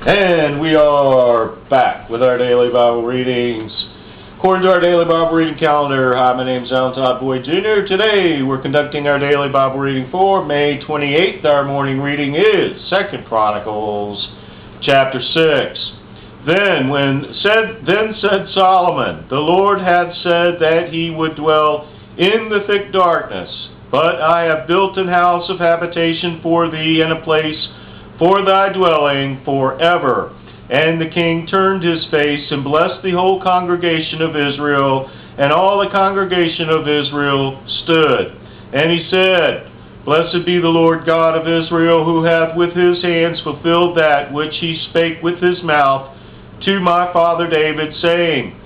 And we are back with our daily Bible readings. According to our daily Bible reading calendar, hi, my name is Alan Todd Boyd Jr. Today we're conducting our daily Bible reading for May 28th. Our morning reading is 2 Chronicles chapter 6. Then said Solomon, the Lord had said that he would dwell in the thick darkness, but I have built an house of habitation for thee, and a place for thy dwelling forever. And the king turned his face and blessed the whole congregation of Israel, and all the congregation of Israel stood. And he said, Blessed be the Lord God of Israel, who hath with his hands fulfilled that which he spake with his mouth to my father David, saying,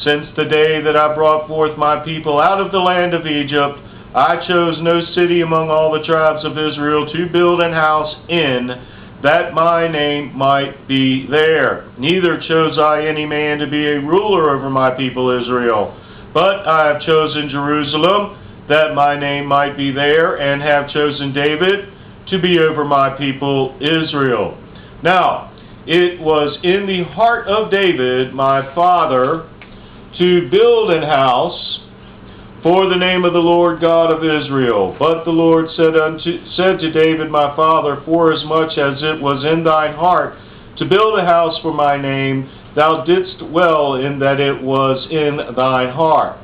Since the day that I brought forth my people out of the land of Egypt, I chose no city among all the tribes of Israel to build an house in, that my name might be there. Neither chose I any man to be a ruler over my people Israel, but I have chosen Jerusalem, that my name might be there, and have chosen David to be over my people Israel. Now, it was in the heart of David, my father, to build an house for the name of the Lord God of Israel. But the Lord said to David my father, Forasmuch as it was in thine heart to build a house for my name, thou didst well in that it was in thine heart.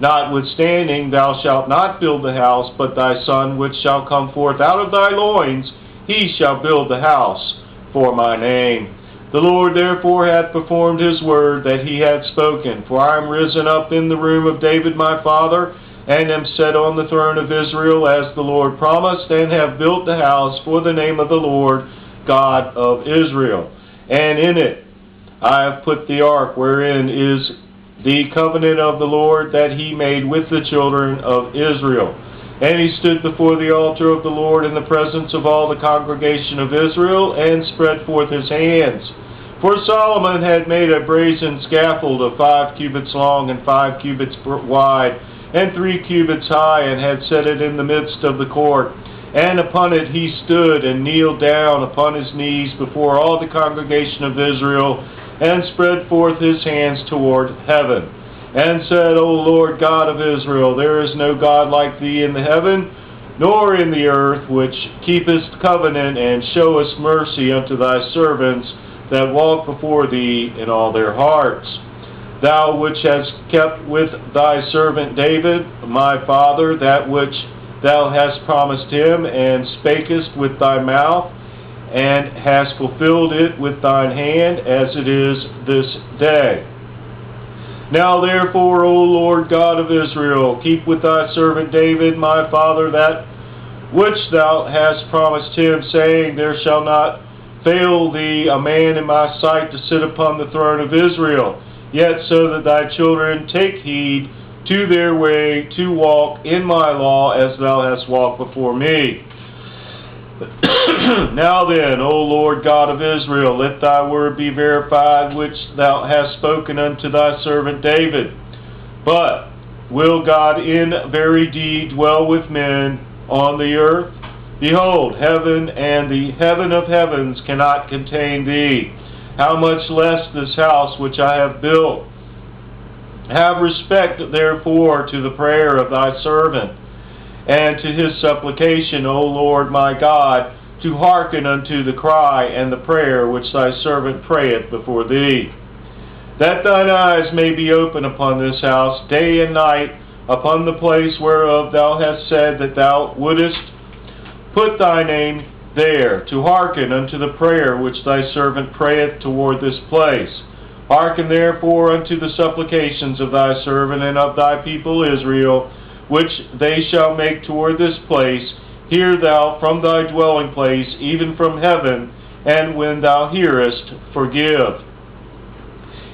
Notwithstanding, thou shalt not build the house, but thy son which shall come forth out of thy loins, he shall build the house for my name. The Lord therefore hath performed his word that he hath spoken. For I am risen up in the room of David my father, and am set on the throne of Israel, as the Lord promised, and have built the house for the name of the Lord God of Israel. And in it I have put the ark, wherein is the covenant of the Lord that he made with the children of Israel. And he stood before the altar of the Lord in the presence of all the congregation of Israel, and spread forth his hands. For Solomon had made a brazen scaffold of 5 cubits long, and 5 cubits wide, and 3 cubits high, and had set it in the midst of the court. And upon it he stood, and kneeled down upon his knees before all the congregation of Israel, and spread forth his hands toward heaven, and said, O Lord God of Israel, there is no God like thee in the heaven, nor in the earth, which keepest covenant, and showest mercy unto thy servants that walk before thee in all their hearts. Thou which hast kept with thy servant David, my father, that which thou hast promised him, and spakest with thy mouth, and hast fulfilled it with thine hand, as it is this day. Now therefore, O Lord God of Israel, keep with thy servant David, my father, that which thou hast promised him, saying, There shall not fail thee a man in my sight to sit upon the throne of Israel, yet so that thy children take heed to their way to walk in my law, as thou hast walked before me. Now then, O Lord God of Israel, let thy word be verified, which thou hast spoken unto thy servant David. But will God in very deed dwell with men on the earth? Behold, heaven and the heaven of heavens cannot contain thee. How much less this house which I have built? Have respect, therefore, to the prayer of thy servant, and to his supplication, O Lord my God, to hearken unto the cry and the prayer which thy servant prayeth before thee. That thine eyes may be open upon this house day and night, upon the place whereof thou hast said that thou wouldest put thy name there, to hearken unto the prayer which thy servant prayeth toward this place. Hearken therefore unto the supplications of thy servant and of thy people Israel, which they shall make toward this place. Hear thou from thy dwelling place, even from heaven, and when thou hearest, forgive.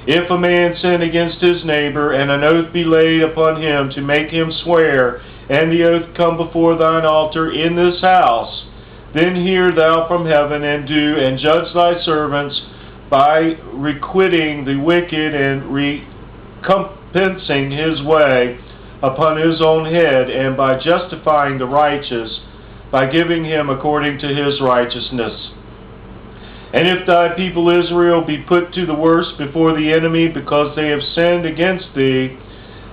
If a man sin against his neighbor, and an oath be laid upon him to make him swear, and the oath come before thine altar in this house, then hear thou from heaven, and do, and judge thy servants by requiting the wicked, and recompensing his way upon his own head, and by justifying the righteous, by giving him according to his righteousness. And if thy people Israel be put to the worse before the enemy, because they have sinned against thee,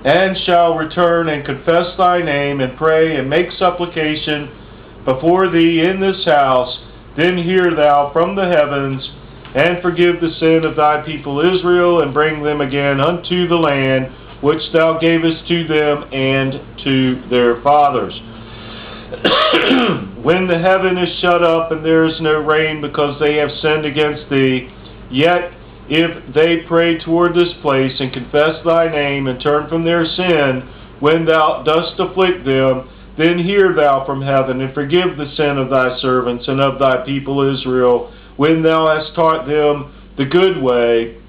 and shall return and confess thy name, and pray and make supplication before thee in this house, then hear thou from the heavens, and forgive the sin of thy people Israel, and bring them again unto the land which thou gavest to them and to their fathers. When the heaven is shut up, and there is no rain, because they have sinned against thee, yet if they pray toward this place, and confess thy name, and turn from their sin, when thou dost afflict them, then hear thou from heaven, and forgive the sin of thy servants and of thy people Israel, when thou hast taught them the good way,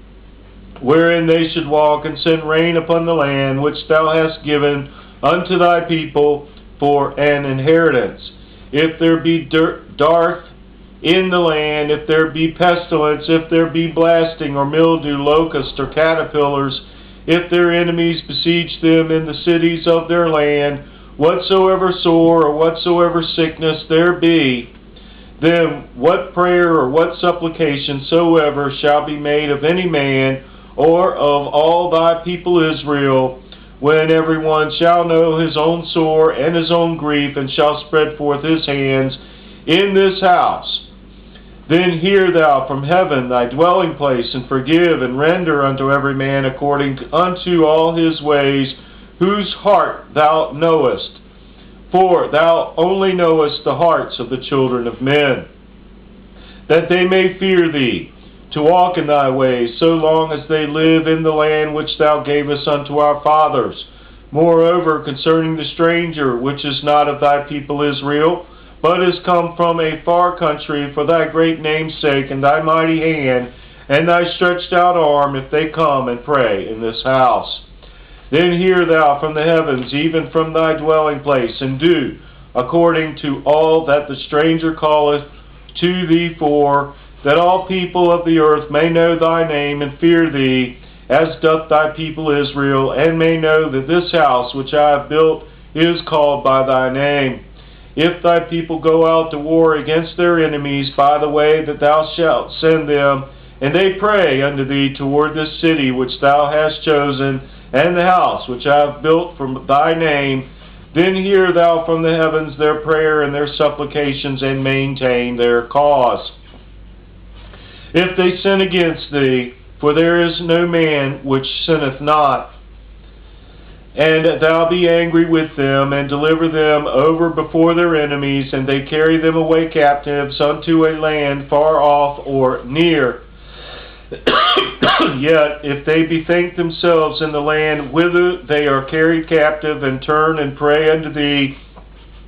wherein they should walk, and send rain upon the land which thou hast given unto thy people for an inheritance. If there be dearth in the land, if there be pestilence, if there be blasting, or mildew, locust, or caterpillars, if their enemies besiege them in the cities of their land, whatsoever sore or whatsoever sickness there be, then what prayer or what supplication soever shall be made of any man, or of all thy people Israel, when every one shall know his own sore and his own grief, and shall spread forth his hands in this house, then hear thou from heaven thy dwelling place, and forgive and render unto every man according unto all his ways, whose heart thou knowest. For thou only knowest the hearts of the children of men, that they may fear thee, to walk in thy ways, so long as they live in the land which thou gavest unto our fathers. Moreover, concerning the stranger, which is not of thy people Israel, but is come from a far country, for thy great name's sake, and thy mighty hand, and thy stretched out arm, if they come and pray in this house, then hear thou from the heavens, even from thy dwelling place, and do according to all that the stranger calleth to thee for, that all people of the earth may know thy name and fear thee, as doth thy people Israel, and may know that this house which I have built is called by thy name. If thy people go out to war against their enemies by the way that thou shalt send them, and they pray unto thee toward this city which thou hast chosen, and the house which I have built for thy name, then hear thou from the heavens their prayer and their supplications, and maintain their cause. If they sin against thee, for there is no man which sinneth not, and thou be angry with them, and deliver them over before their enemies, and they carry them away captives unto a land far off or near, yet if they bethink themselves in the land whither they are carried captive, and turn and pray unto thee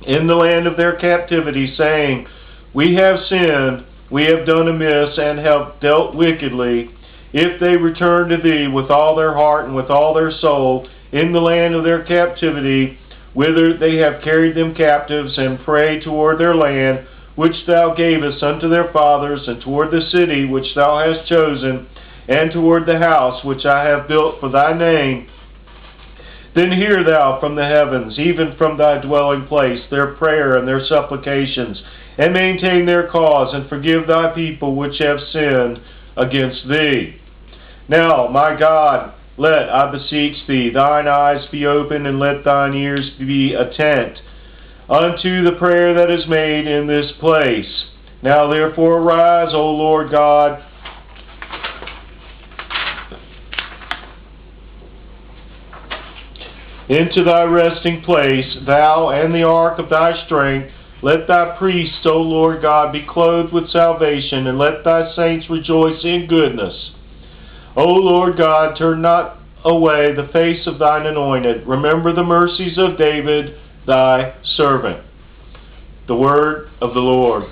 in the land of their captivity, saying, We have sinned, we have done amiss, and have dealt wickedly, if they return to thee with all their heart and with all their soul in the land of their captivity, whither they have carried them captives, and pray toward their land, which thou gavest unto their fathers, and toward the city which thou hast chosen, and toward the house which I have built for thy name, then hear thou from the heavens, even from thy dwelling place, their prayer and their supplications, and maintain their cause, and forgive thy people which have sinned against thee. Now, my God, let, I beseech thee, thine eyes be open, and let thine ears be attent unto the prayer that is made in this place. Now therefore arise, O Lord God, into thy resting place, thou and the ark of thy strength. Let thy priests, O Lord God, be clothed with salvation, and let thy saints rejoice in goodness. O Lord God, turn not away the face of thine anointed. Remember the mercies of David, thy servant. The word of the Lord.